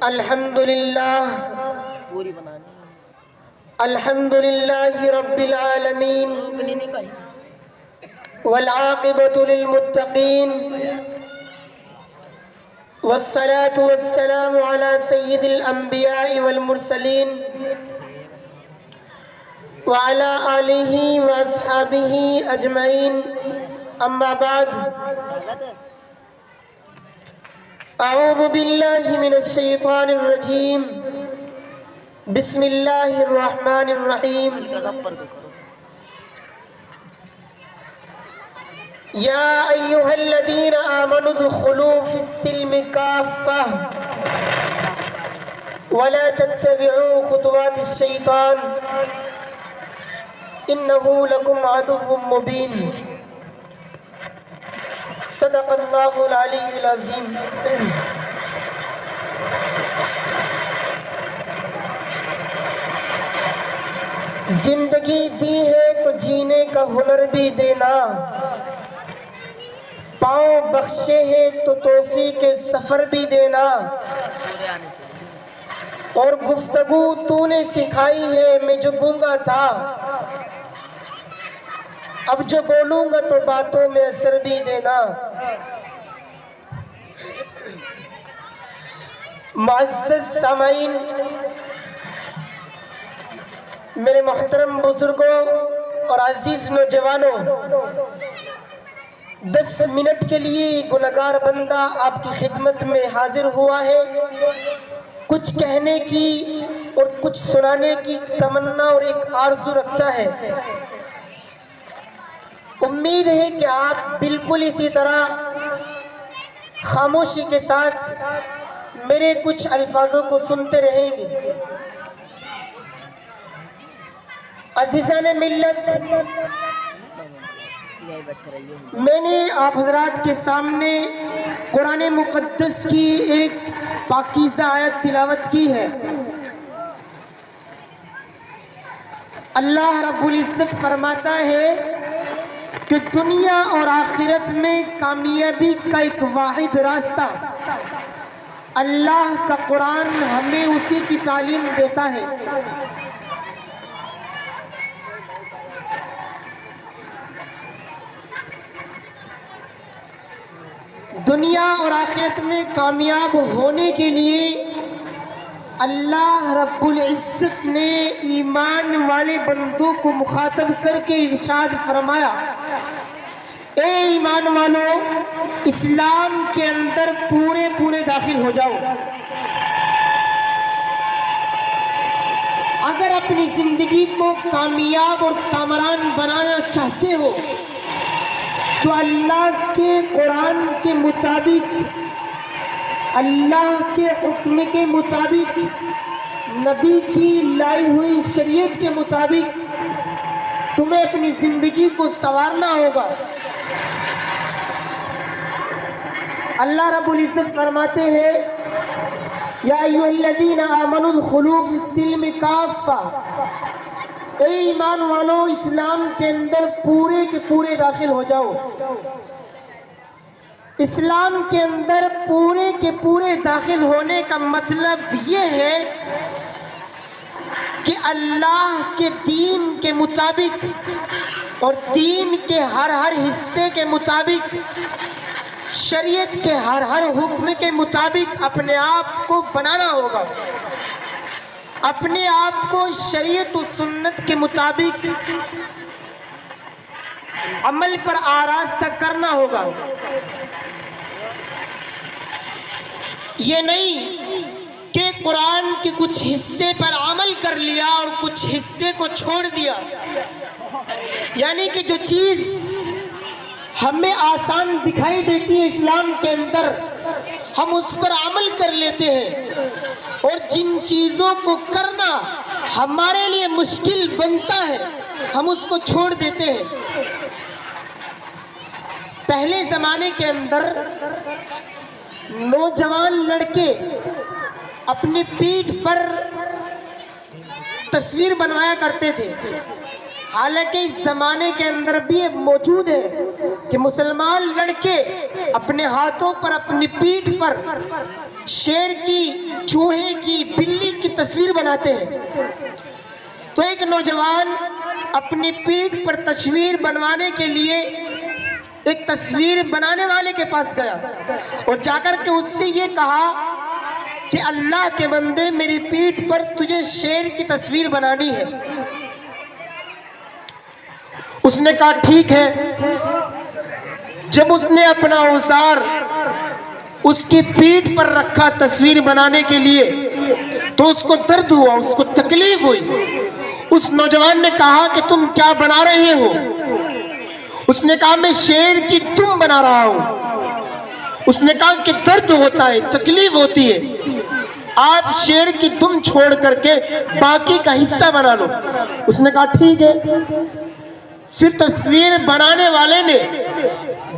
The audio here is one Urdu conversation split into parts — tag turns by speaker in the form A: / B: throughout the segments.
A: الحمدللہ رب العالمین والعاقبۃ للمتقین والصلاة والسلام على سید الانبیاء والمرسلین وعلى آلہ واصحابہ اجمعین، اما بعد، اعوذ باللہ من الشیطان الرجیم، بسم اللہ الرحمن الرحیم۔ یا ایہا الذین آمنوا ادخلوا فی السلم کافہ ولا تتبعوا خطوات الشیطان انہ لکم عدو مبین۔ صدق اللہ العلی العظیم۔ زندگی دی ہے تو جینے کا ہنر بھی دینا، پاؤں بخشے ہیں تو توفیق سفر بھی دینا، اور گفتگو تو نے سکھائی ہے میں جو گونگا تھا، اب جو بولوں گا تو باتوں میں اثر بھی دینا۔ معزز سامعین، میرے محترم بزرگوں اور عزیز نوجوانوں، 10 منٹ کے لیے گنہگار بندہ آپ کی خدمت میں حاضر ہوا ہے، کچھ کہنے کی اور کچھ سنانے کی تمنا اور ایک آرزو رکھتا ہے۔ امید ہے کہ آپ بالکل اسی طرح خاموشی کے ساتھ میرے کچھ الفاظوں کو سنتے رہیں گے۔ عزیزان ملت، میں نے آپ حضرات کے سامنے قرآن مقدس کی ایک پاکیزہ آیت تلاوت کی ہے۔ اللہ رب العزت فرماتا ہے کہ دنیا اور آخرت میں کامیابی کا ایک واحد راستہ اللہ کا قرآن ہمیں اسی کی تعلیم دیتا ہے۔ دنیا اور آخرت میں کامیاب ہونے کے لیے اللہ رب العزت نے ایمان والے بندوں کو مخاطب کر کے ارشاد فرمایا، اے ایمان والو، اسلام کے اندر پورے داخل ہو جاؤ۔ اگر اپنی زندگی کو کامیاب اور کامران بنانا چاہتے ہو تو اللہ کے قرآن کے مطابق، اللہ کے حکم کے مطابق، نبی کی لائی ہوئی شریعت کے مطابق تمہیں اپنی زندگی کو سنوارنا ہوگا۔ اللہ رب العزت فرماتے ہیں، یا ایھا الذین آمنوا ادخلوا فی السلم کافہ، اے ایمان والو، اسلام کے اندر پورے کے پورے داخل ہو جاؤ۔ اسلام کے اندر پورے کے پورے داخل ہونے کا مطلب یہ ہے کہ اللہ کے دین کے مطابق اور دین کے ہر حصے کے مطابق، شریعت کے ہر حکم کے مطابق اپنے آپ کو بنانا ہوگا، اپنے آپ کو شریعت و سنت کے مطابق عمل پر آراستہ کرنا ہوگا۔ یہ نہیں کہ قرآن کے کچھ حصے پر عمل کر لیا اور کچھ حصے کو چھوڑ دیا، یعنی کہ جو چیز ہمیں آسان دکھائی دیتی ہے اسلام کے اندر، ہم اس پر عمل کر لیتے ہیں، اور جن چیزوں کو کرنا ہمارے لیے مشکل بنتا ہے ہم اس کو چھوڑ دیتے ہیں۔ پہلے زمانے کے اندر نوجوان لڑکے اپنی پیٹھ پر تصویر بنوایا کرتے تھے، حالانکہ اس زمانے کے اندر بھی یہ موجود ہے کہ مسلمان لڑکے اپنے ہاتھوں پر اپنی پیٹھ پر شیر کی، چوہے کی، بلی کی تصویر بناتے ہیں۔ تو ایک نوجوان اپنی پیٹھ پر تصویر بنوانے کے لیے ایک تصویر بنانے والے کے پاس گیا اور جا کر کے اس سے یہ کہا کہ اللہ کے بندے میری پیٹھ پر تجھے شیر کی تصویر بنانی ہے۔ اس نے کہا ٹھیک ہے۔ جب اس نے اپنا اوزار اس کی پیٹھ پر رکھا تصویر بنانے کے لیے تو اس کو درد ہوا، اس کو تکلیف ہوئی۔ اس نوجوان نے کہا کہ تم کیا بنا رہے ہو؟ اس نے کہا میں شیر کی دم بنا رہا ہوں۔ اس نے کہا کہ درد ہوتا ہے، تکلیف ہوتی ہے، آپ شیر کی دم چھوڑ کر کے باقی کا حصہ بنا لو۔ اس نے کہا ٹھیک ہے۔ پھر تصویر بنانے والے نے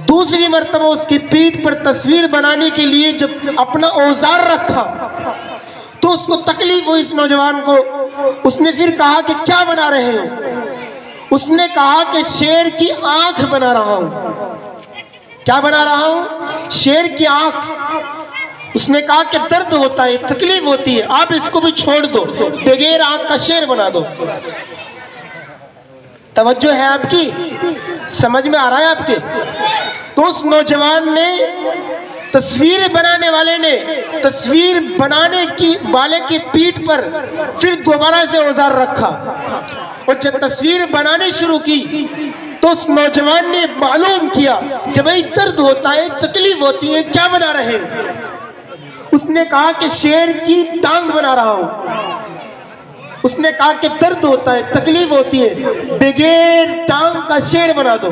A: دوسری مرتبہ اس کی پیٹھ پر تصویر بنانے کے لیے جب اپنا اوزار رکھا تو اس کو تکلیف ہوئی اس نوجوان کو۔ اس نے پھر کہا کہ کیا بنا رہے ہو؟ اس نے کہا کہ شیر کی آنکھ بنا رہا ہوں۔ کیا بنا رہا ہوں؟ شیر کی آنکھ۔ اس نے کہا کہ درد ہوتا ہے، تکلیف ہوتی ہے، آپ اس کو بھی چھوڑ دو، بغیر آنکھ کا شیر بنا دو۔ توجہ ہے آپ کی؟ سمجھ میں آ رہا ہے آپ کے؟ تو اس نوجوان نے، تصویر بنانے والے نے تصویر بنانے کی والے کی پیٹھ پر پھر دوبارہ سے اوزار رکھا اور جب تصویر بنانی شروع کی تو اس نوجوان نے معلوم کیا کہ بھئی درد ہوتا ہے، تکلیف ہوتی ہے، کیا بنا رہے ہیں؟ اس نے کہا کہ شیر کی ٹانگ بنا رہا ہوں۔ اس نے کہا کہ درد ہوتا ہے، تکلیف ہوتی ہے، بغیر ٹانگ کا شیر بنا دو۔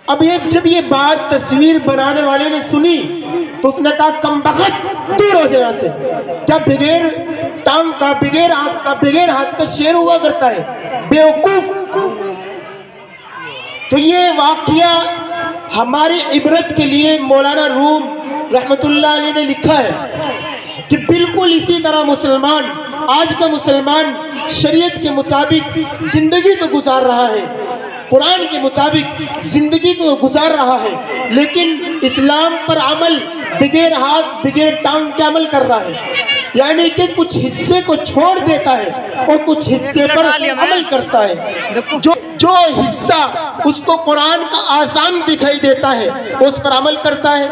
A: اب جب یہ بات تصویر بنانے والے نے سنی تو اس نے کہا کم بخت دور ہو جائے یہاں سے، کیا بغیر ٹانگ کا، بغیر آنکھ کا، بغیر ہاتھ کا شیر ہوا کرتا ہے، بیوقوف۔ تو یہ واقعہ ہماری عبرت کے لیے مولانا روم رحمت اللہ علیہ نے لکھا ہے کہ بالکل اسی طرح مسلمان، آج کا مسلمان شریعت کے مطابق زندگی تو گزار رہا ہے، قرآن کے مطابق زندگی کو گزار رہا ہے، لیکن اسلام پر عمل بغیر ہاتھ بغیر ٹانگ کے عمل کر رہا ہے، یعنی کہ کچھ حصے کو چھوڑ دیتا ہے اور کچھ حصے پر عمل کرتا ہے۔ جو حصہ اس کو قرآن کا آسان دکھائی دیتا ہے اس پر عمل کرتا ہے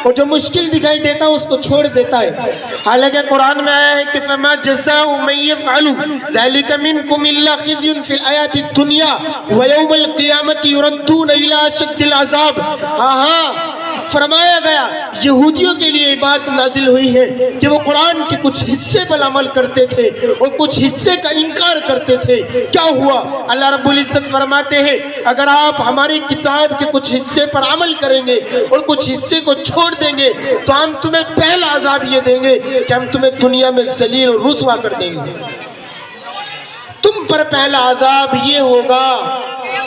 A: اور جو مشکل دکھائی دیتا ہے اس کو چھوڑ دیتا ہے۔ حالانکہ قرآن میں آیا ہے کہ فَمَا جَزَاءُ مَن يَفْعَلُ ذَلِكَ مِنكُمْ إِلَّا خِزْيٌ فِي الْحَيَاةِ الدُّنْيَا وَيَوْمَ الْقِيَامَةِ يُرَدُّونَ إِلَىٰ أَشَدِّ الْعَذَابِ۔ ہاں فرمایا گیا یہودیوں کے لیے یہ بات نازل ہوئی ہے کہ وہ قرآن کے کچھ حصے پر عمل کرتے تھے اور کچھ حصے کا انکار کرتے تھے۔ کیا ہوا؟ اللہ رب العزت فرماتے ہیں اگر آپ ہماری کتاب کے کچھ حصے پر عمل کریں گے اور کچھ حصے کو چھوڑ دیں گے تو ہم تمہیں پہلا عذاب یہ دیں گے کہ ہم تمہیں دنیا میں ذلیل اور رسوا کر دیں گے۔ تم پر پہلا عذاب یہ ہوگا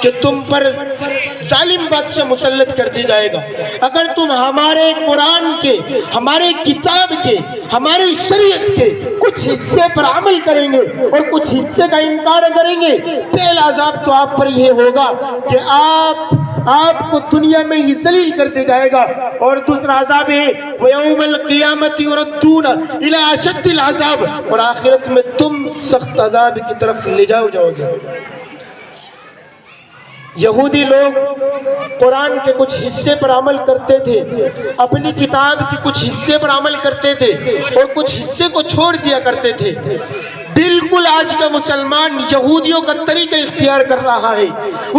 A: کہ تم پر ظالم بادشاہ مسلط کر دی جائے گا۔ اگر تم ہمارے قرآن کے، ہمارے کتاب کے، ہماری شریعت کے کچھ حصے پر عمل کریں گے اور کچھ حصے کا انکار کریں گے، پہلا عذاب تو آپ پر یہ ہوگا کہ آپ کو دنیا میں ہی ذلیل کر دیا جائے گا، اور دوسرا عذاب ہے وَيَوْمَ الْقِيَامَةِ يُرَدُّونَ إِلَىٰ أَشَدِّ الْعَذَابِ، اور آخرت میں تم سخت عذاب کی طرف لے جاؤ گے۔ یہودی لوگ قرآن کے کچھ حصے پر عمل کرتے تھے، اپنی کتاب کے کچھ حصے پر عمل کرتے تھے اور کچھ حصے کو چھوڑ دیا کرتے تھے۔ بالکل آج کا مسلمان یہودیوں کا طریقہ اختیار کر رہا ہے،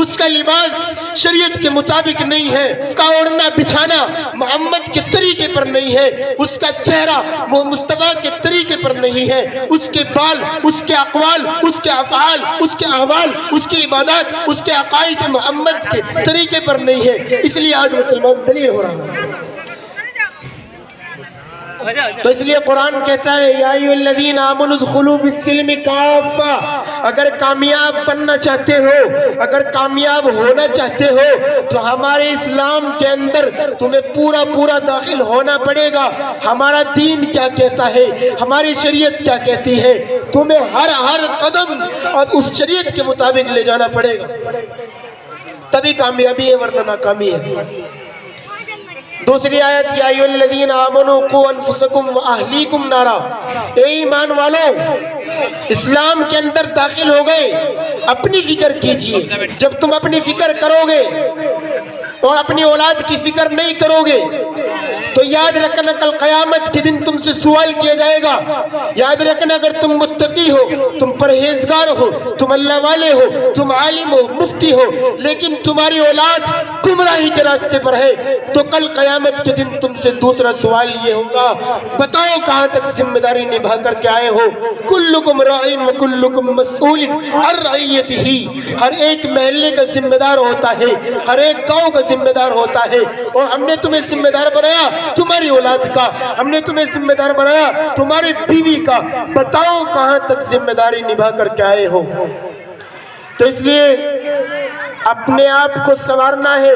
A: اس کا لباس شریعت کے مطابق نہیں ہے، اس کا اوڑھنا بچھانا محمد کے طریقے پر نہیں ہے، اس کا چہرہ مصطفیٰ کے طریقے پر نہیں ہے، اس کے بال، اس کے اقوال، اس کے افعال، اس کے احوال، اس کی عبادات، اس کے عقائد محمد کے طریقے پر نہیں ہے، اس لیے آج مسلمان ذلیل ہو رہا ہے۔ تو اس لیے قرآن کہتا ہے یا ایھا آمنوا ادخلوا فی السلم کافہ، اگر کامیاب بننا چاہتے ہو، اگر کامیاب ہونا چاہتے ہو تو ہمارے اسلام کے اندر تمہیں پورا پورا داخل ہونا پڑے گا۔ ہمارا دین کیا کہتا ہے، ہماری شریعت کیا کہتی ہے، تمہیں ہر قدم اور اس شریعت کے مطابق لے جانا پڑے گا، تبھی کامیابی ہے ورنہ ناکامی ہے۔ دوسری آیت یا ایھا الذین آمنوا قوا انفسکم واہلیکم نارا، اے ایمان والو اسلام کے اندر داخل ہو گئے، اپنی فکر کیجئے۔ جب تم اپنی فکر کرو گے اور اپنی اولاد کی فکر نہیں کرو گے تو یاد رکھنا کل قیامت کے دن تم سے سوال کیا جائے گا۔ یاد رکھنا اگر تم متقی ہو، تم پرہیزگار ہو، تم اللہ والے ہو، تم عالم ہو، مفتی ہو، لیکن تمہاری اولاد گمراہی کے راستے پر ہے تو کل قیامت کے دن تم سے دوسرا سوال یہ ہوگا، بتاؤ کہاں تک ذمہ داری نبھا کر کے آئے ہو؟ کلکم راعٍ وکلکم مسئول عن رعیتہ، ہر ایک محلے کا ذمہ دار ہوتا ہے، ہر ایک گاؤں کا ذمہ دار ہوتا ہے، اور ہم نے تمہیں ذمہ دار بنایا تمہاری اولاد کا، ہم نے تمہیں ذمہ دار بنایا تمہاری بیوی کا، بتاؤ کہاں تک ذمہ داری نبھا کر کے آئے ہو؟ تو اس لیے اپنے آپ کو سنوارنا ہے،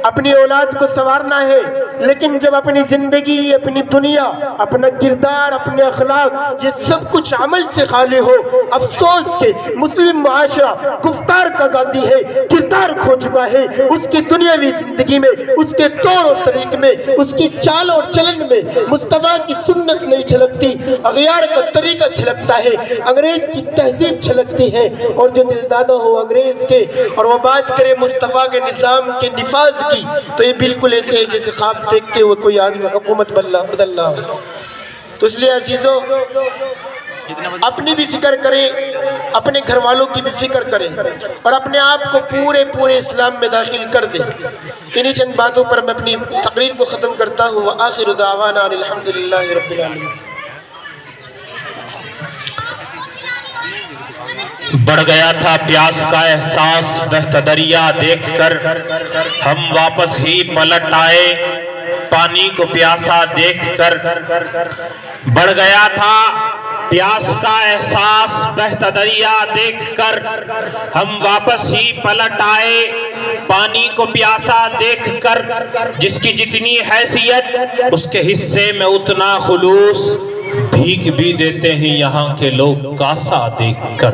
A: اپنی اولاد کو سنوارنا ہے، لیکن جب اپنی زندگی، اپنی دنیا، اپنا کردار، اپنے اخلاق یہ سب کچھ عمل سے خالی ہو، افسوس کہ مسلم معاشرہ گفتار کا غازی ہے، کردار کھو چکا ہے، اس کی دنیاوی زندگی میں، اس کے طور و طریق میں، اس کی چال اور چلن میں مصطفیٰ کی سنت نہیں چھلکتی، اغیار کا طریقہ چھلکتا ہے، انگریز کی تہذیب چھلکتی ہے، اور جو دلدادہ ہو انگریز کے اور وہ بات کرے مصطفیٰ کے نظام کے نفاذ کی تو یہ بالکل ایسے ہے جیسے خواب دیکھتے ہوئے کوئی آدمی حکومت بدل رہا ہو۔ تو اس لیے عزیزو اپنی بھی فکر کریں، اپنے گھر والوں کی بھی فکر کریں، اور اپنے آپ کو پورے اسلام میں داخل کر دیں۔ انہی چند باتوں پر میں اپنی تقریر کو ختم کرتا ہوں۔ وآخر دعوانا ان الحمدللہ رب العالمین۔
B: بڑھ گیا تھا پیاس کا احساس بہتا دریا دیکھ کر، ہم واپس ہی پلٹ آئے پانی کو پیاسا دیکھ کر۔ بڑھ گیا تھا پیاس کا احساس بہتا دریا دیکھ کر، ہم واپس ہی پلٹ آئے پانی کو پیاسا دیکھ کر۔ جس کی جتنی حیثیت اس کے حصے میں اتنا خلوص، بھیک بھی دیتے ہیں یہاں کے لوگ کاسا دیکھ کر۔